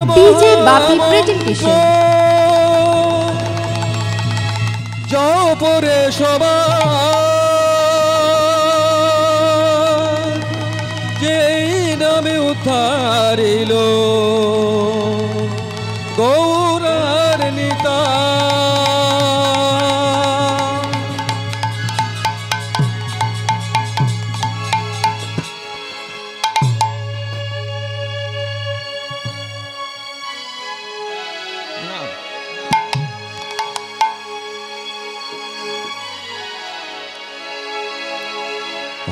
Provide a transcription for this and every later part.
DJ Bapi presentation যাও পরে সবাই যেই নামে উদ্ধারিল গৌরার নিতা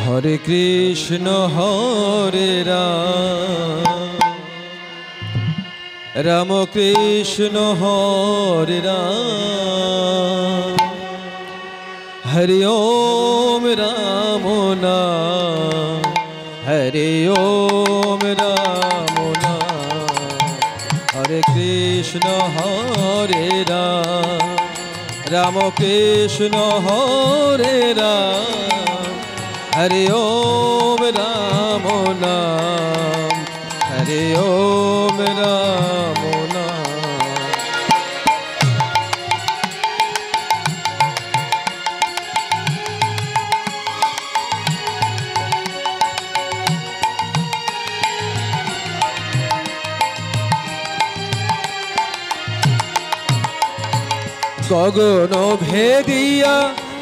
हरे कृष्ण हरे राम कृष्ण हरे राम हरि ओम राम नाम हरि ओम राम नाम हरे कृष्ण हरे राम कृष्ण हरे राम हरि ओम राम नाम हरि ओम राम नाम गगन भेदिया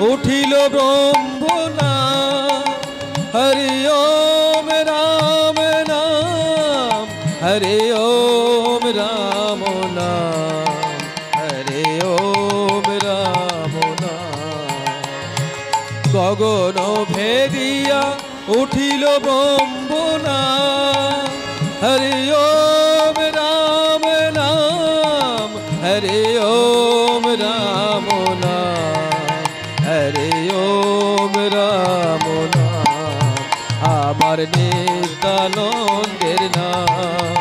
उठिल ब्रह्मना हरि ओम राम नाम हरि ओम राम नाम हरि ओम राम नाम गगन भेदिया उठिल ब्रह्मना हरि ओम राम नाम हरि ओम राम नाम हरि ओम राम नाम आमार नित्यानंदेर नाम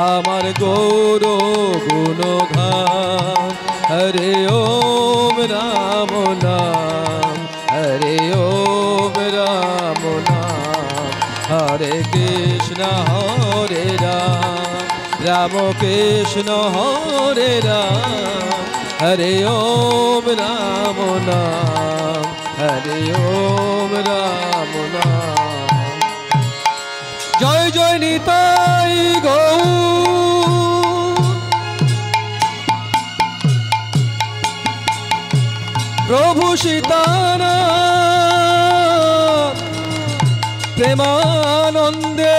आमार गौर गुणगान हरे ओम राम नाम हरे ओम राम नाम हरे कृष्ण हरे राम कृष्ण हरे राम हरे ओम राम नाम हरे ओम राम नाम जय जय निताई गौर प्रभु सीतानाथ प्रेमानंदे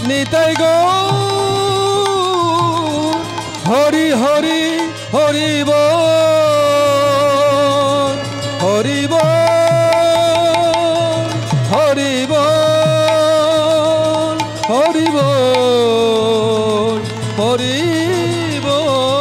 निताई गौर हरि हरि हरि बोल हरि बोल हरि बोल हरि बोल हरि बोल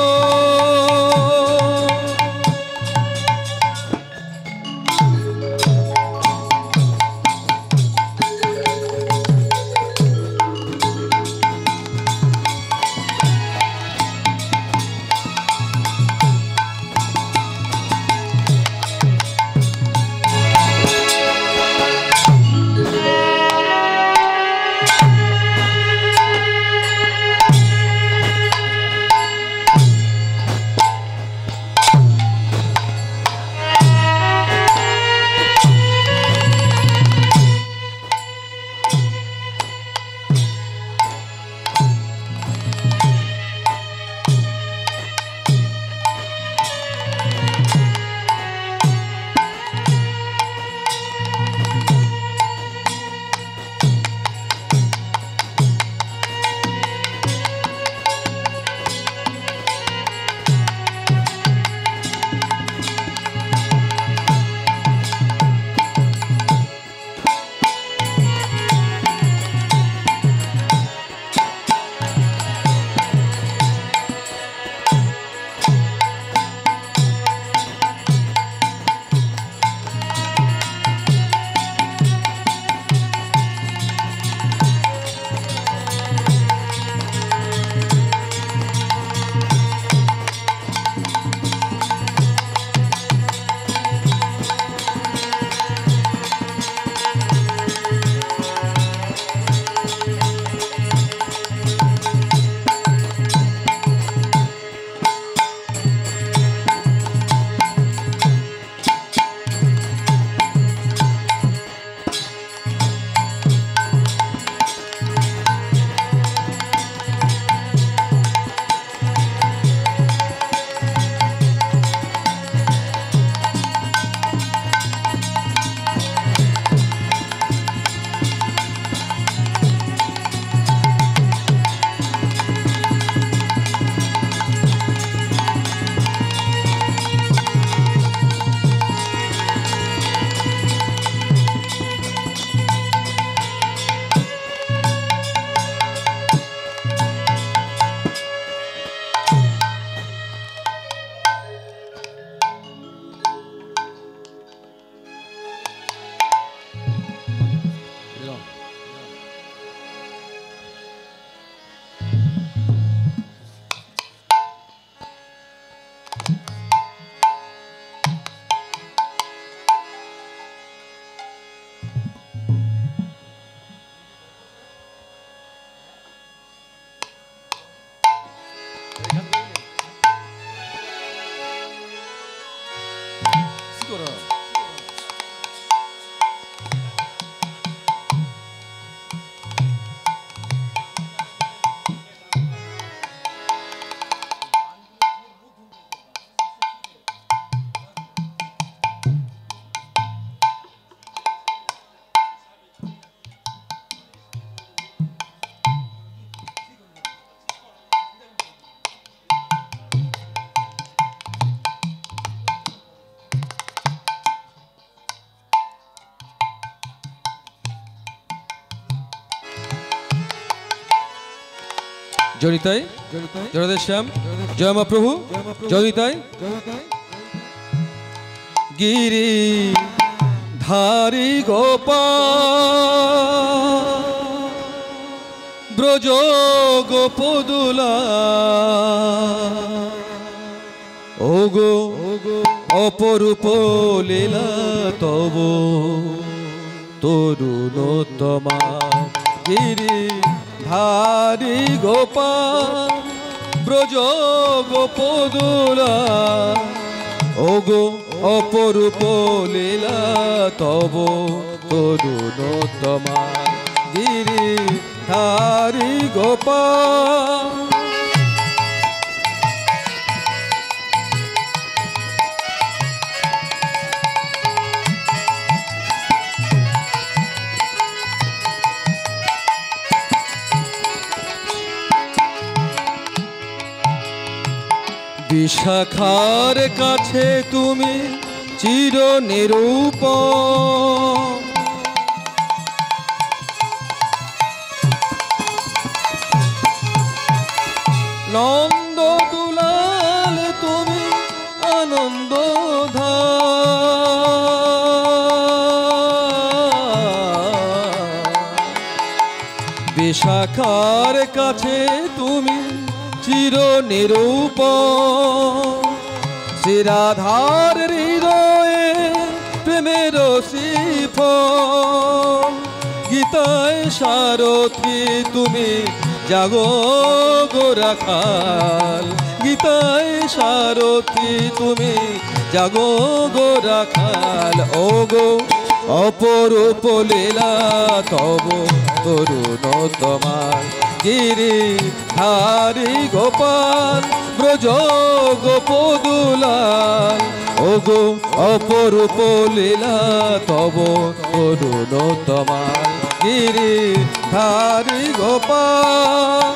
জনিতাই জয়রাধে শ্যাম জয় মা প্রভু জনিতাই গিরি ধারি গোপাল ব্রজ গোপদুলা ওগো অপরূপ লীলা তব তরুণোত্তমা গিরি ধারি গোপাল ব্রজ গোপদুলা ওগো অপরূপ লীলা তব তরুণোত্তমা গিরি ধারি গোপাল বিশাখার কাছে তুমি চির নিরূপম নন্দ দুলাল তুমি আনন্দ বিশাখার কাছে তুমি চির নিরূপম শ্রীরাধার হৃদয়ে প্রেমের শিফল গীতায় সারথি তুমি জাগো গো রাখাল গীতায় সারথি তুমি জাগো গো রাখাল ও গো অপরূপ লীলা তব তরুণোত্তমার গিরি ধারি গোপাল ব্রজ গোপদুলাল ওগো অপরূপ লীলা তব তরুণোত্তমার গিরি ধারি গোপাল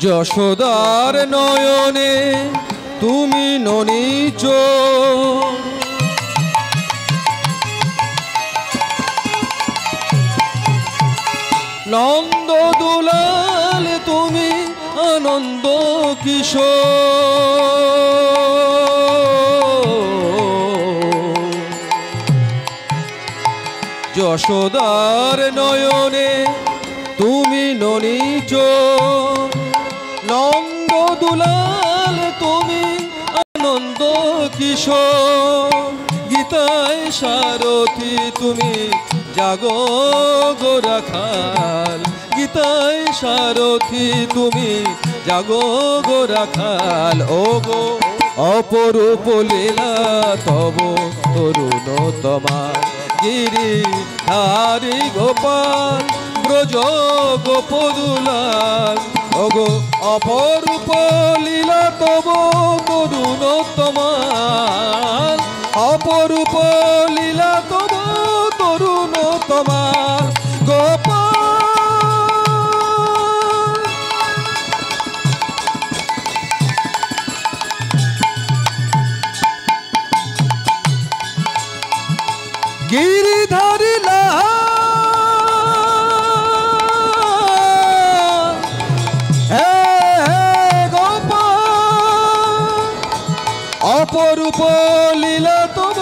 যশোদার নয়নে তুমি ননীচ নন্দ দুলাল তুমি আনন্দ কিশোর যশোদার নয়নে তুমি ননীচ নন্দ দুলাল তুমি আনন্দ কিশোর গীতায় সারথি তুমি জাগো গো রাখাল গীতায় সারথি তুমি জাগো গো রাখাল ও গো অপরূপ লীলা তব তরুণোত্তমা গিরি ধারি গোপাল ব্রজ গোপদুলাল ওগো অপরূপ লীলা তব তরুণোত্তমাল অপরূপ লীলা তব তরুণোত্তমাল গোপাল গিরিধারী অপরূপ লীলা তব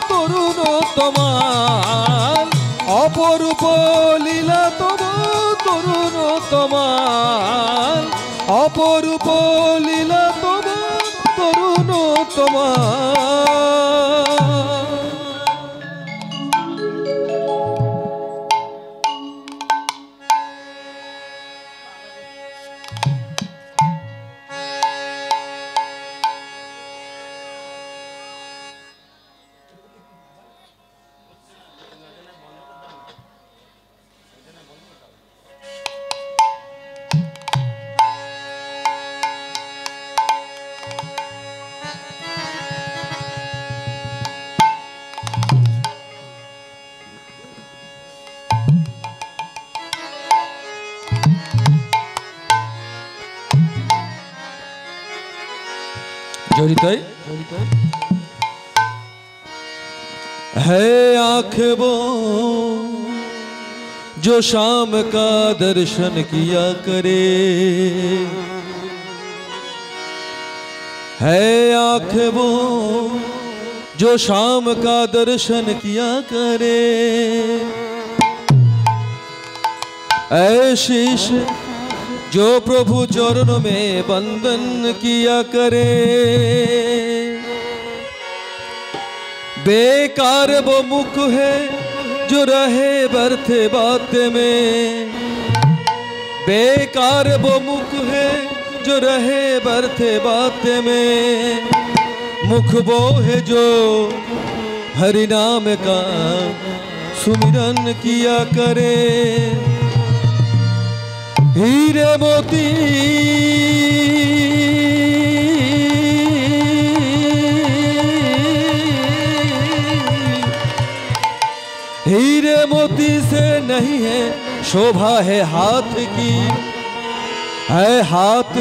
তরুণোত্তমাল অপরূপ লীলা তব তরুণোত্তমাল অপরূপ লীলা তব তরুণোত্তমাল জড়িতাই है आँख वो जो शाम का दर्शन किया करे, है आँख वो जो शाम का दर्शन किया करे, ऐ शीश जो प्रभु चरण में बंधन किया करे, बेकार वो मुख है जो रहे बरते बात में, बेकार वो मुख है जो रहे बरते बात में, मुख वो है जो हरि नाम का सुमिरन किया करे, हीरे मोती हीरे मोती से नहीं है शोभा है हाथ की, है हाथ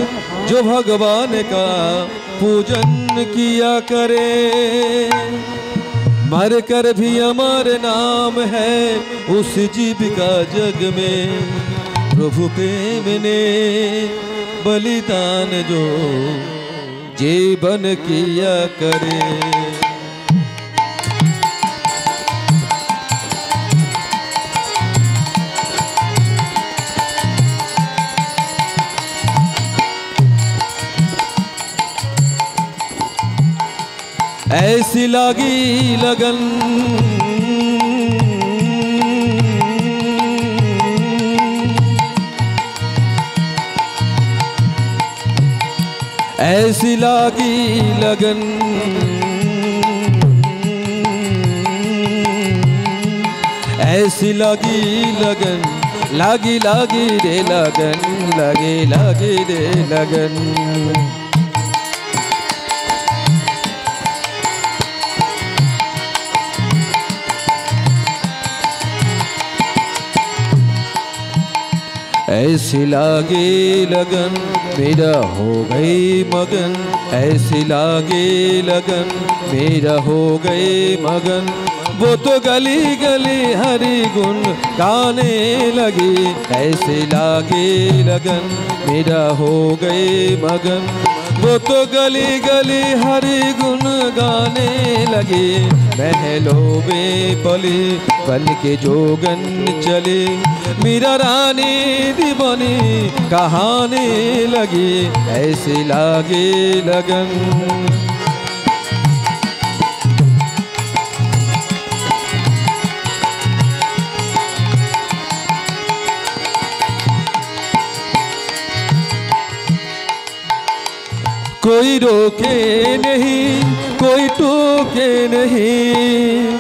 जो भगवान का पूजन किया करे, मर कर भी अमर नाम है उस जीविका जग में, प्रभु प्रेम ने बलिदान जो जीवन किया करे। ऐसी लागी लगन ऐसी लागी लगन, ऐसी लागी लगन, लागी लागी रे लगन, लगे लगे रे लगन, ऐसी लागे लगन मेरा हो गई मगन, ऐसी लागे लगन मेरा हो गई मगन, वो तो गली गली हरि गुण गाने लगी, ऐसी लागे लगन मेरा हो गई मगन, वो तो गली गली हरि गुण गाने लगी, महलों में पली बन के जोगन चली, मीरा रानी दीवानी कहानी लगी, ऐसी लागे लगन। कोई रोके नहीं कोई टोके नहीं,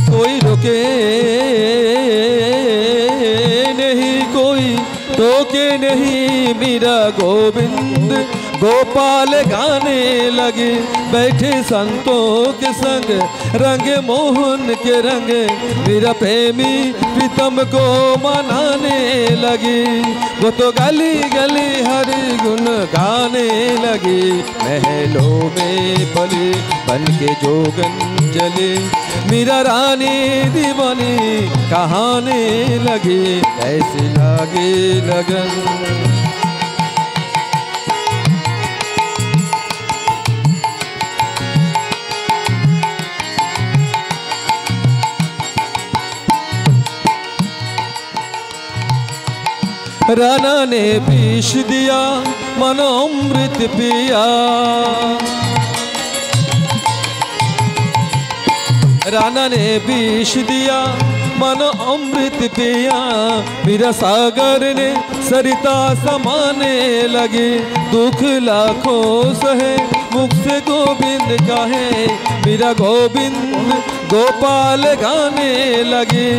कोई रोके नहीं कोई टोके नहीं, मीरा गोविंद गोपाल गाने लगे, बैठे संतों के संग रंग मोहन के रंग, मेरा प्रेमी प्रीतम को मनाने लगी, वो तो गली गली हरि गुण गाने लगी, महलों में पली बन के जोगन चले, मीरा रानी दीवानी कहाने लगी, ऐसी लागे लगन। राणा ने विष दिया मन अमृत पिया, राणा ने विष दिया मन अमृत पिया, मीरा सागर ने सरिता समाने लगे, दुख लाखों सहे मुख से गोविंद कहे, मीरा गोविंद गोपाल गाने लगी,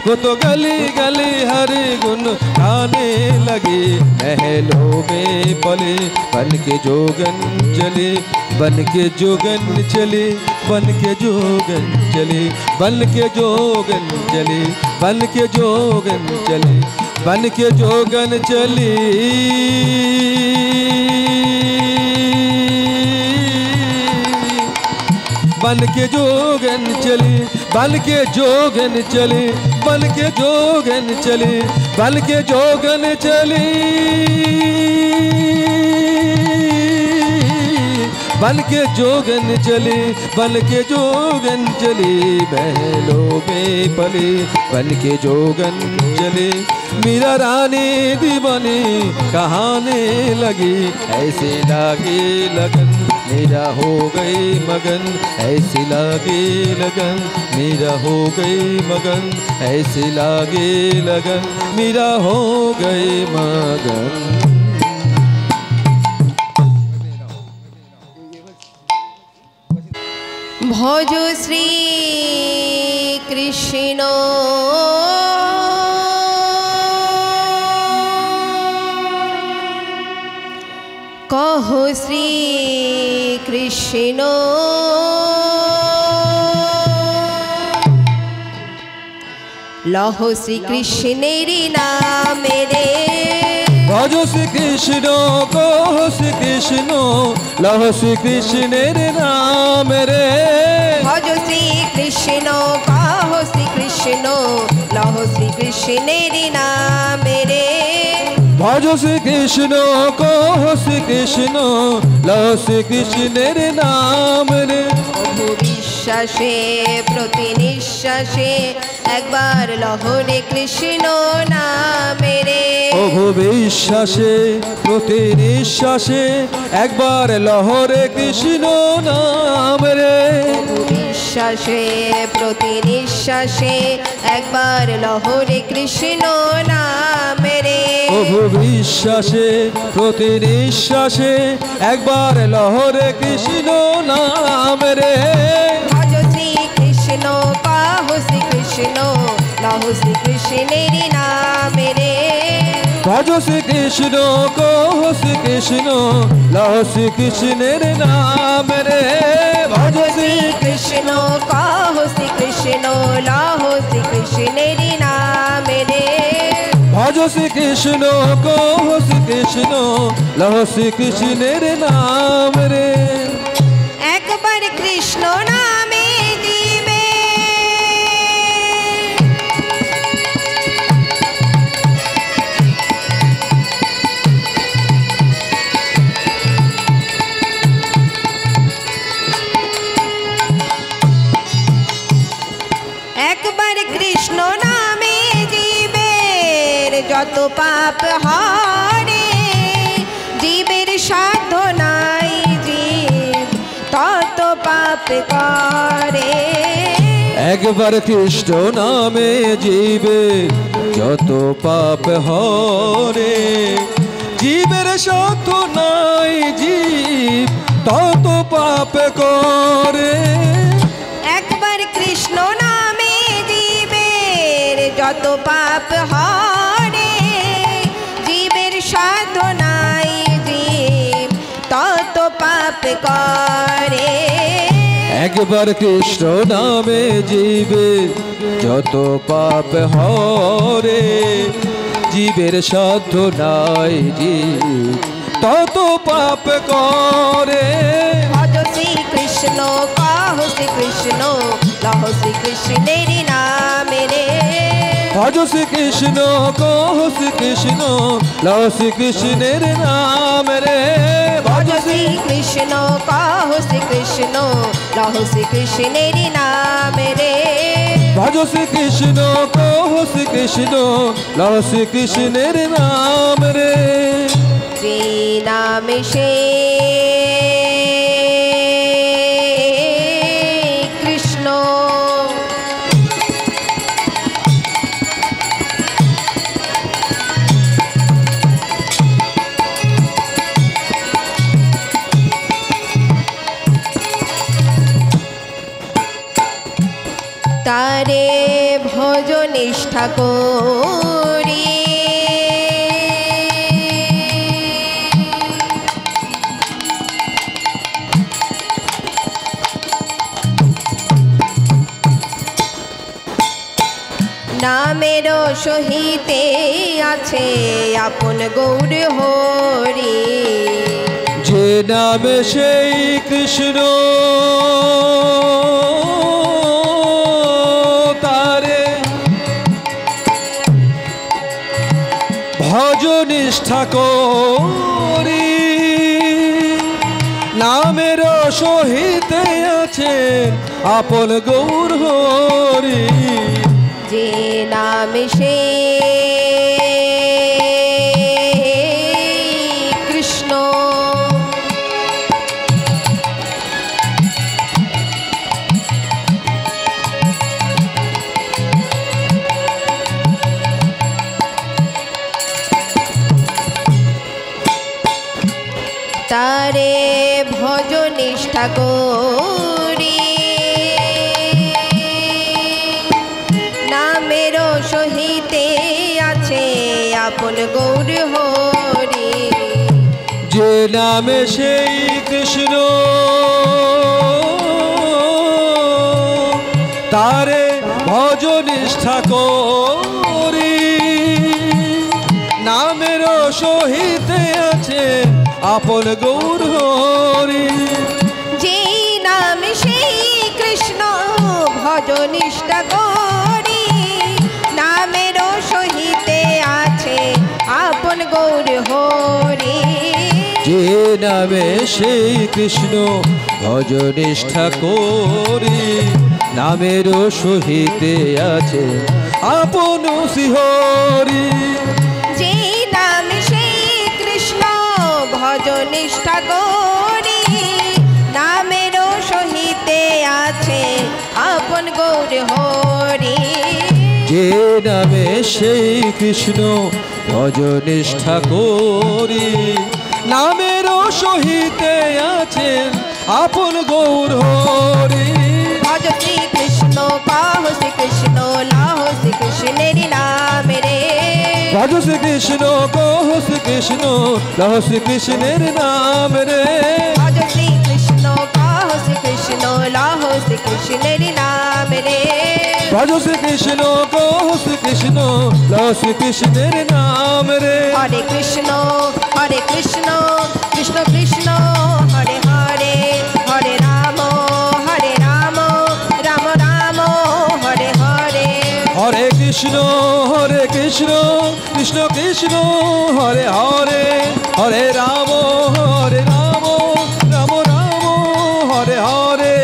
वो तो गली गली हरि गुण गाने लगी, महलों में पले बन के जोगन चले, बन के जोगन चले, बन के जोगन चले, बन के जोगन चले, बन के जोगन चले, बन के जोगन चली बन के जोगन चली बन के जोगन चली बन के जोगन चली बन के जोगन चली बन के जोगन चली बन के जोगन चली महलों में पली बन के जोगन चली मीरा रानी दीवानी कहाने लगी ऐसे लागे लगन मेरा हो गई मगन ऐसे लागे लगन मेरा हो गई मगन ऐसे लागे लगन मेरा हो गई मगन। भज श्री कृष्ण कहो श्री कृष्ण लहो श्री कृष्णेर नाम रे भजो श्री कृष्ण कहो श्री कृष्ण लहो श्री कृष्णेर नाम रे भजो श्री कृष्ण कहो श्री कृष्ण लहो श्री कृष्णेर नाम रे भजो श्री कृष्ण कहो श्री कृष्ण लहो श्री कृष्णेर नाम रे বিশ্বাসে প্রতি নিঃশ্বাসে একবার লহরে কৃষ্ণ নামে রে প্রভু বিশ্বাসে প্রতি নিঃশ্বাসে একবার লহরে কৃষ্ণ নাম রে বিশ্বাসে প্রতি নিঃশ্বাসে একবার লহরে কৃষ্ণ নামে রে প্রভু বিশ্বাসে প্রতি নিঃশ্বাসে একবার লহরে কৃষ্ণ নাম রে ভজ শ্রী কৃষ্ণ কাহো শ্রী কৃষ্ণ লহো শ্রী কৃষ্ণের নামে রে ভজ শ্রী কৃষ্ণ কহ শ্রী কৃষ্ণ লহ শ্রী কৃষ্ণের নাম রে ভজ শ্রী কৃষ্ণ কাহো শ্রী কৃষ্ণ লহো শ্রী কৃষ্ণের নামে রে ভজ শ্রী কৃষ্ণ কহ শ্রী কৃষ্ণ লহ শ্রী কৃষ্ণের নাম রে একবার কৃষ্ণ নামে দিবে একবার কৃষ্ণ নামে জীবের যত পাপ হরে জীবের সাধ্য নাই জীব তত পাপ করে একবার কৃষ্ণ নামে জীবে যত পাপ হরে জীবের সাধ্য নাই জীব তত পাপ করে একবার কৃষ্ণ নামে জীবের যত পাপ হরে জীবের সাধ্য নাই জীব তত পাপ করে একবার কৃষ্ণ নামে জীবে যত পাপ হরে জীবের সাধ্য নাই জীব তত পাপ করে ভজ শ্রী কৃষ্ণ কাহো শ্রী কৃষ্ণ লহ শ্রী কৃষ্ণের নামে রে ভজ শ্রী কৃষ্ণ কহ শ্রী কৃষ্ণ লহ শ্রী কৃষ্ণের নাম রে ভজ শ্রী কৃষ্ণ কাহো শ্রী কৃষ্ণ লহ শ্রী কৃষ্ণের নামে রে ভজ শ্রী কৃষ্ণ কহ শ্রী কৃষ্ণ লহ শ্রী কৃষ্ণের নাম রে শ্রী নামে সে কৃষ্ণ তারে ভজ নিষ্ঠা করি নামের সহিতে আছে আপন গৌর হরি যে নামে সেই কৃষ্ণ তারে ভজ নিষ্ঠা করি নামের সহিতে আছে আপন গৌর হরি যে নাম সে কৃষ্ণ তারে ভজ নিষ্ঠা করি নামের সহিতে আছে আপন গৌর হরি যে নামে সেই কৃষ্ণ তারে ভজ নিষ্ঠা করি নামের সহিতে আছে আপন গৌর হরি যেই নাম সেই কৃষ্ণ ভজ নিষ্ঠা করি নামের সহিতে আছে আপন গৌর হরি যে নামে সেই কৃষ্ণ ভজ নিষ্ঠা করি নামের সহিতে আছে আপন শ্রীহরি যেই নাম সেই কৃষ্ণ ভজ নিষ্ঠা করি নামের সহিতে আছে আপন গৌর হরি যে নামে সেই কৃষ্ণ ভজ নিষ্ঠা করি নামের সহিতে আছেন আপন গৌর হরি ভজ শ্রী কৃষ্ণ পাহ শ্রী কৃষ্ণ লাহ শ্রী কৃষ্ণের নাম রে ভজ শ্রী কৃষ্ণ কহ শ্রী কৃষ্ণ লহ শ্রী কৃষ্ণের নাম রে ভজ শ্রী কৃষ্ণ পাহ শ্রী কৃষ্ণ লাহ শ্রী কৃষ্ণের নাম রে ভজ শ্রী কৃষ্ণ কহ শ্রী কৃষ্ণ লহ শ্রী কৃষ্ণের নাম রে হরে কৃষ্ণ কৃষ্ণ কৃষ্ণ হরে হরে হরে রাম রাম রাম হরে হরে হরে কৃষ্ণ কৃষ্ণ কৃষ্ণ হরে হরে হরে রাম রাম রাম হরে হরে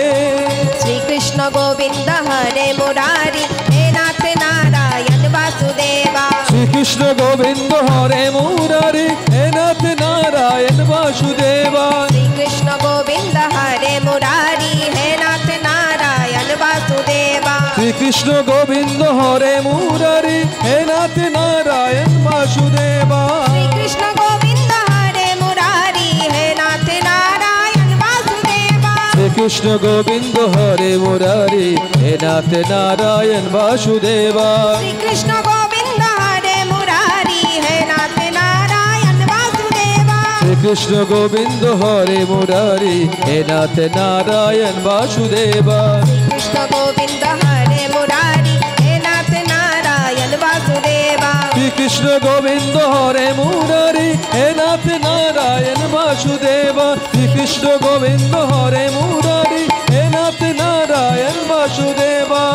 শ্রীকৃষ্ণ গোবিন্দ হরে মুরারি হে নাথ নারায়ণ বাসুদেবা শ্রীকৃষ্ণ গোবিন্দ হরে মুরারি হে নাথ নারায়ণ বাসুদেবা শ্রীকৃষ্ণ গোবিন্দ হরে মুরারি হে নাথ নারায়ণ বাসুদেবা শ্রীকৃষ্ণ গোবিন্দ হরে মুরারি হে নাথ নারায়ণ বাসুদেবা শ্রীকৃষ্ণ গোবিন্দ হরে মুরারি হে নাথ নারায়ণ বাসুদেবা শ্রীকৃষ্ণ গোবিন্দ হরে মুরারি হে নাথ নারায়ণ বাসুদেবা শ্রীকৃষ্ণ গোবিন্দ হরে মুরারি হে নাথ নারায়ণ বাসুদেবা শ্রীকৃষ্ণ গোবিন্দ হরে মুরারি হে নাথ নারায়ণ বাসুদেবা কৃষ্ণ গোবিন্দ হরে মুরারি হে নাথ নারায়ণ বাসুদেবা শ্রীকৃষ্ণ গোবিন্দ হরে মুরারি হে নাথ নারায়ণ বাসুদেবা শ্রীকৃষ্ণ গোবিন্দ হরে মুরারি হে নাথ নারায়ণ বাসুদেবা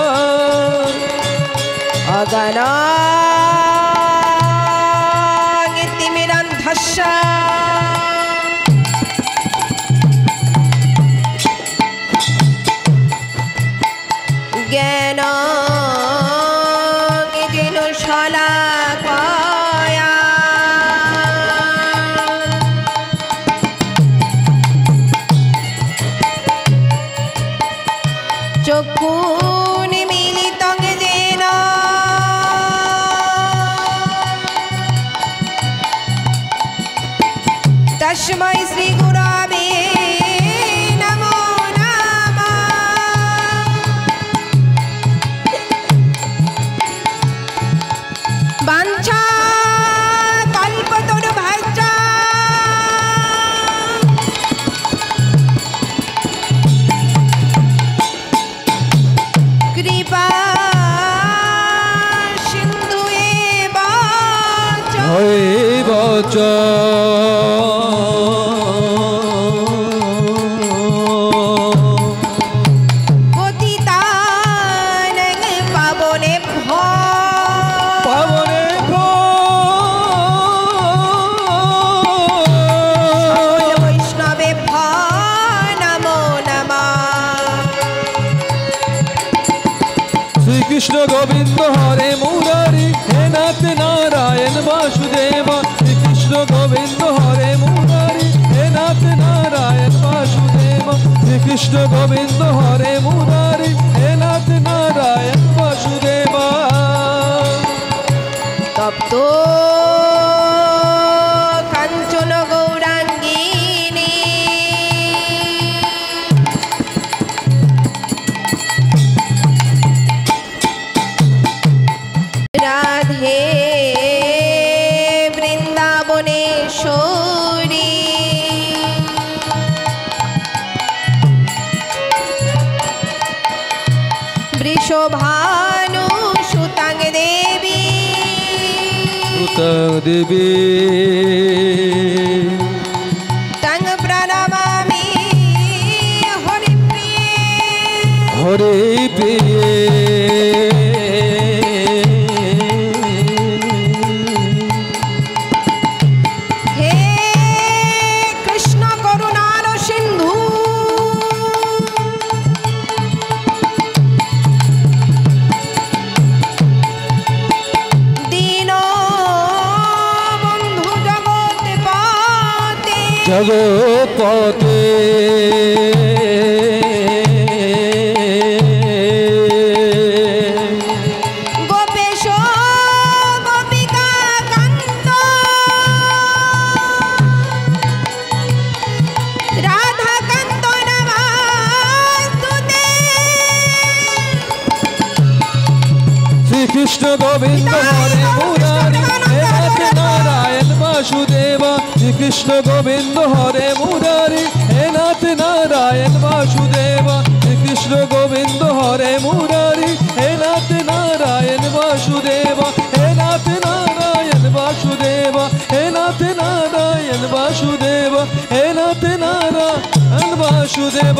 অগণাং তিমিরন্ধস্য জ্ঞানং যেনু শলাকায়া চক্ষুন মিলিতং যেন তস্मै শ্রী গুরবে নমো নমঃ বাঞ্ছা কল্পতরুভ্যশ্চ কৃপা হয়ে পতিতানং পাবনেভ্যো পাবনে সকল বৈষ্ণবেভ্যো নমো নমঃ। শ্রীকৃষ্ণ গোবিন্দ হরে মুরারি হে নাথ নারায়ণ বাসুদেব শ্রীকৃষ্ণ গোবিন্দ হরে মুরারি হে নাথ নারায়ণ বাসুদেব শ্রীকৃষ্ণ গোবিন্দ হরে মুরারি হে নাথ নারায়ণ বাসুদেব তপ্ত কাঞ্চন গৌরাঙ্গিনী রাধে বৃন্দাবনেশ্বরী বৃষভানু সুতাং দেবী দেবী তং প্রণমামি হরিপ্রিয়ে হরে প্রিয়ে হে কৃষ্ণ করুণার সিন্ধু দীন বন্ধু জগৎপতে জগৎপতে গোপেশ গোপিকা কান্ত রাধা কান্ত নমস্তুতে শ্রীকৃষ্ণ গোবিন্দ হরে মুরারি হে নাথ নারায়ণ বাসুদেব শ্রীকৃষ্ণ গোবিন্দ হরে মুরারি হে নাথ নারায়ণ বাসুদেব শ্রীকৃষ্ণ গোবিন্দ হরে মুরারি হে নাথ নারায়ণ বাসুদেব হে নাথ নারায়ণ বাসুদেব হে নাথ নারায়ণ বাসুদেব হে নাথ নারায়ণ বাসুদেব